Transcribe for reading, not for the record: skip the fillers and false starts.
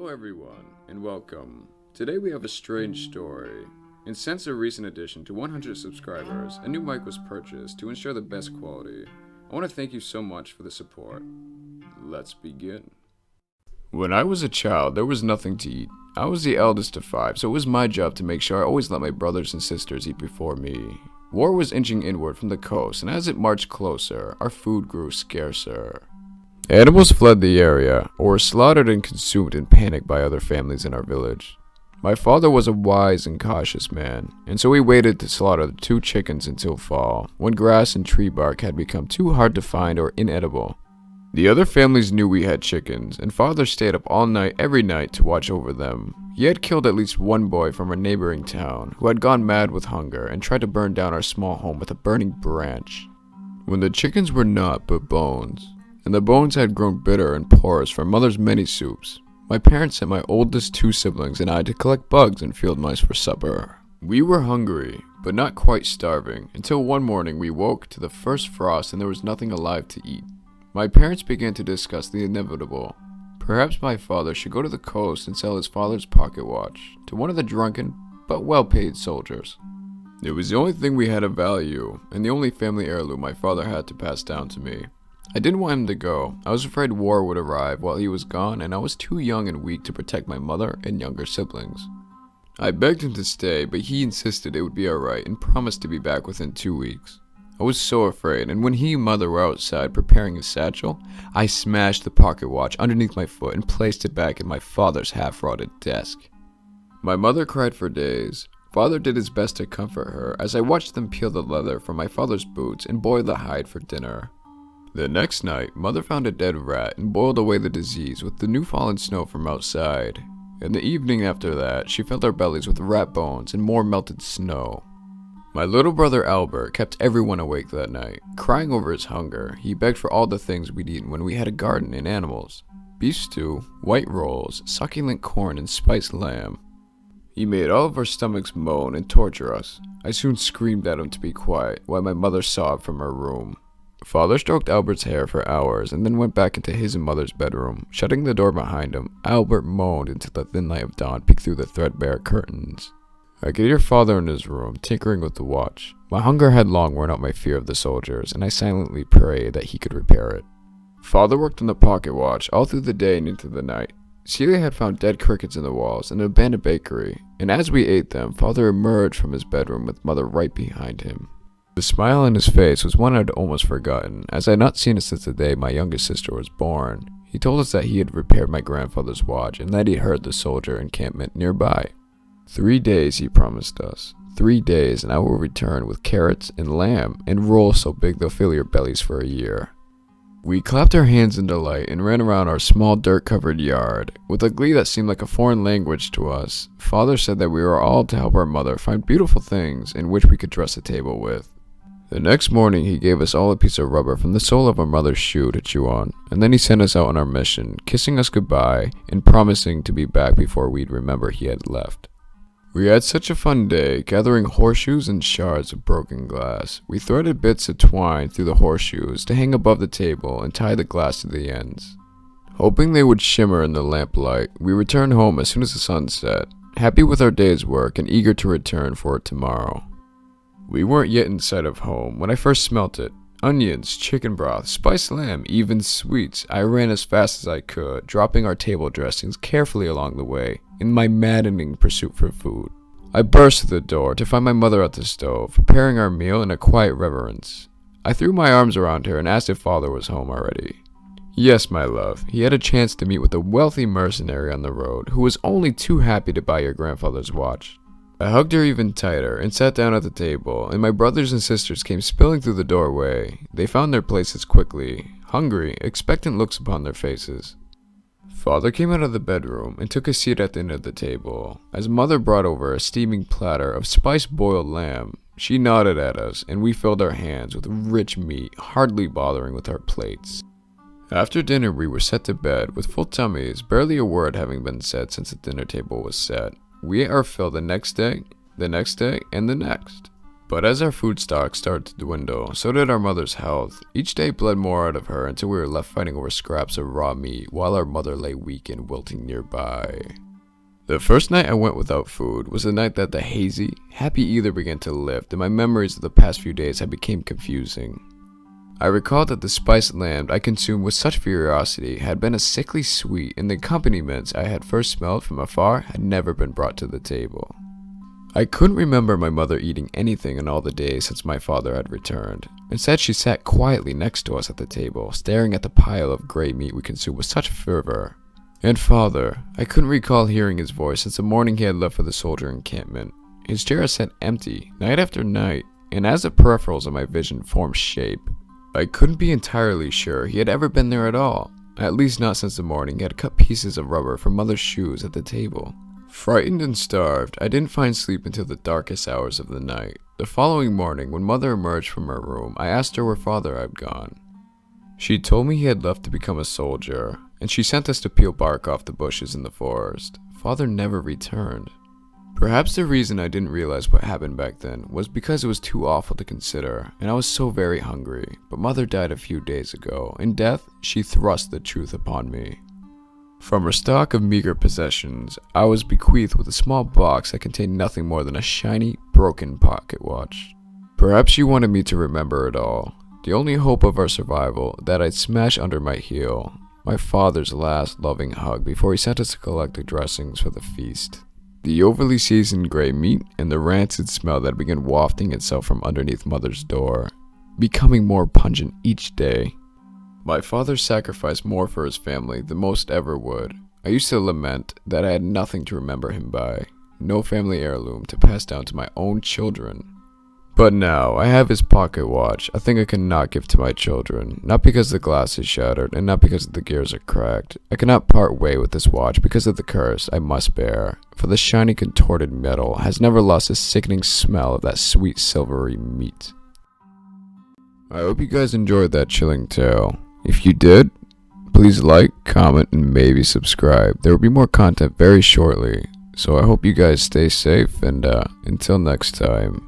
Hello everyone, and welcome. Today we have a strange story. And since a recent addition to 100 subscribers, a new mic was purchased to ensure the best quality. I want to thank you so much for the support. Let's begin. When I was a child, there was nothing to eat. I was the eldest of 5, so it was my job to make sure I always let my brothers and sisters eat before me. War was inching inward from the coast, and as it marched closer, our food grew scarcer. Animals fled the area, or were slaughtered and consumed in panic by other families in our village. My father was a wise and cautious man, and so he waited to slaughter the 2 chickens until fall, when grass and tree bark had become too hard to find or inedible. The other families knew we had chickens, and father stayed up all night every night to watch over them. He had killed at least one boy from a neighboring town, who had gone mad with hunger and tried to burn down our small home with a burning branch. When the chickens were naught but bones, and the bones had grown bitter and porous from mother's many soups, my parents sent my oldest 2 siblings and I to collect bugs and field mice for supper. We were hungry, but not quite starving, until one morning we woke to the first frost and there was nothing alive to eat. My parents began to discuss the inevitable. Perhaps my father should go to the coast and sell his father's pocket watch to one of the drunken but well-paid soldiers. It was the only thing we had of value, and the only family heirloom my father had to pass down to me. I didn't want him to go. I was afraid war would arrive while he was gone, and I was too young and weak to protect my mother and younger siblings. I begged him to stay, but he insisted it would be alright and promised to be back within 2 weeks. I was so afraid, and when he and mother were outside preparing his satchel, I smashed the pocket watch underneath my foot and placed it back in my father's half-rotted desk. My mother cried for days. Father did his best to comfort her as I watched them peel the leather from my father's boots and boil the hide for dinner. The next night, mother found a dead rat and boiled away the disease with the new fallen snow from outside. In the evening after that, she filled our bellies with rat bones and more melted snow. My little brother Albert kept everyone awake that night. Crying over his hunger, he begged for all the things we'd eaten when we had a garden and animals. Beef stew, white rolls, succulent corn, and spiced lamb. He made all of our stomachs moan and torture us. I soon screamed at him to be quiet, while my mother sobbed from her room. Father stroked Albert's hair for hours and then went back into his and mother's bedroom. Shutting the door behind him, Albert moaned until the thin light of dawn peeked through the threadbare curtains. I could hear father in his room, tinkering with the watch. My hunger had long worn out my fear of the soldiers, and I silently prayed that he could repair it. Father worked on the pocket watch all through the day and into the night. Celia had found dead crickets in the walls and an abandoned bakery, and as we ate them, father emerged from his bedroom with mother right behind him. The smile on his face was one I'd almost forgotten, as I had not seen it since the day my youngest sister was born. He told us that he had repaired my grandfather's watch and that he heard the soldier encampment nearby. 3 days, he promised us. 3 days, and I will return with carrots and lamb and rolls so big they'll fill your bellies for a year. We clapped our hands in delight and ran around our small dirt-covered yard. With a glee that seemed like a foreign language to us, father said that we were all to help our mother find beautiful things in which we could dress a table with. The next morning, he gave us all a piece of rubber from the sole of our mother's shoe to chew on, and then he sent us out on our mission, kissing us goodbye and promising to be back before we'd remember he had left. We had such a fun day, gathering horseshoes and shards of broken glass. We threaded bits of twine through the horseshoes to hang above the table and tie the glass to the ends. Hoping they would shimmer in the lamplight, we returned home as soon as the sun set, happy with our day's work and eager to return for it tomorrow. We weren't yet in sight of home when I first smelt it. Onions, chicken broth, spiced lamb, even sweets. I ran as fast as I could, dropping our table dressings carefully along the way, in my maddening pursuit for food. I burst through the door to find my mother at the stove, preparing our meal in a quiet reverence. I threw my arms around her and asked if father was home already. Yes, my love, he had a chance to meet with a wealthy mercenary on the road, who was only too happy to buy your grandfather's watch. I hugged her even tighter and sat down at the table, and my brothers and sisters came spilling through the doorway. They found their places quickly, hungry, expectant looks upon their faces. Father came out of the bedroom and took a seat at the end of the table. As mother brought over a steaming platter of spiced boiled lamb, she nodded at us, and we filled our hands with rich meat, hardly bothering with our plates. After dinner, we were set to bed with full tummies, barely a word having been said since the dinner table was set. We ate our fill the next day, and the next. But as our food stock started to dwindle, so did our mother's health. Each day bled more out of her until we were left fighting over scraps of raw meat while our mother lay weak and wilting nearby. The first night I went without food was the night that the hazy, happy ether began to lift and my memories of the past few days had become confusing. I recalled that the spiced lamb I consumed with such ferocity had been a sickly sweet, and the accompaniments I had first smelled from afar had never been brought to the table. I couldn't remember my mother eating anything in all the days since my father had returned. Instead, she sat quietly next to us at the table, staring at the pile of gray meat we consumed with such fervor. And father, I couldn't recall hearing his voice since the morning he had left for the soldier encampment. His chair sat empty, night after night, and as the peripherals of my vision formed shape, I couldn't be entirely sure he had ever been there at all, at least not since the morning he had cut pieces of rubber from mother's shoes at the table. Frightened and starved, I didn't find sleep until the darkest hours of the night. The following morning, when mother emerged from her room, I asked her where father had gone. She told me he had left to become a soldier, and she sent us to peel bark off the bushes in the forest. Father never returned. Perhaps the reason I didn't realize what happened back then was because it was too awful to consider, and I was so very hungry. But mother died a few days ago. In death, she thrust the truth upon me. From her stock of meager possessions, I was bequeathed with a small box that contained nothing more than a shiny, broken pocket watch. Perhaps she wanted me to remember it all. The only hope of our survival that I'd smash under my heel. My father's last loving hug before he sent us to collect the dressings for the feast. The overly seasoned gray meat and the rancid smell that began wafting itself from underneath mother's door, becoming more pungent each day. My father sacrificed more for his family than most ever would. I used to lament that I had nothing to remember him by, no family heirloom to pass down to my own children. But now, I have his pocket watch, a thing I cannot give to my children, not because the glass is shattered, and not because the gears are cracked. I cannot part way with this watch because of the curse I must bear, for the shiny contorted metal has never lost the sickening smell of that sweet silvery meat. I hope you guys enjoyed that chilling tale. If you did, please like, comment, and maybe subscribe. There will be more content very shortly, so I hope you guys stay safe, and until next time.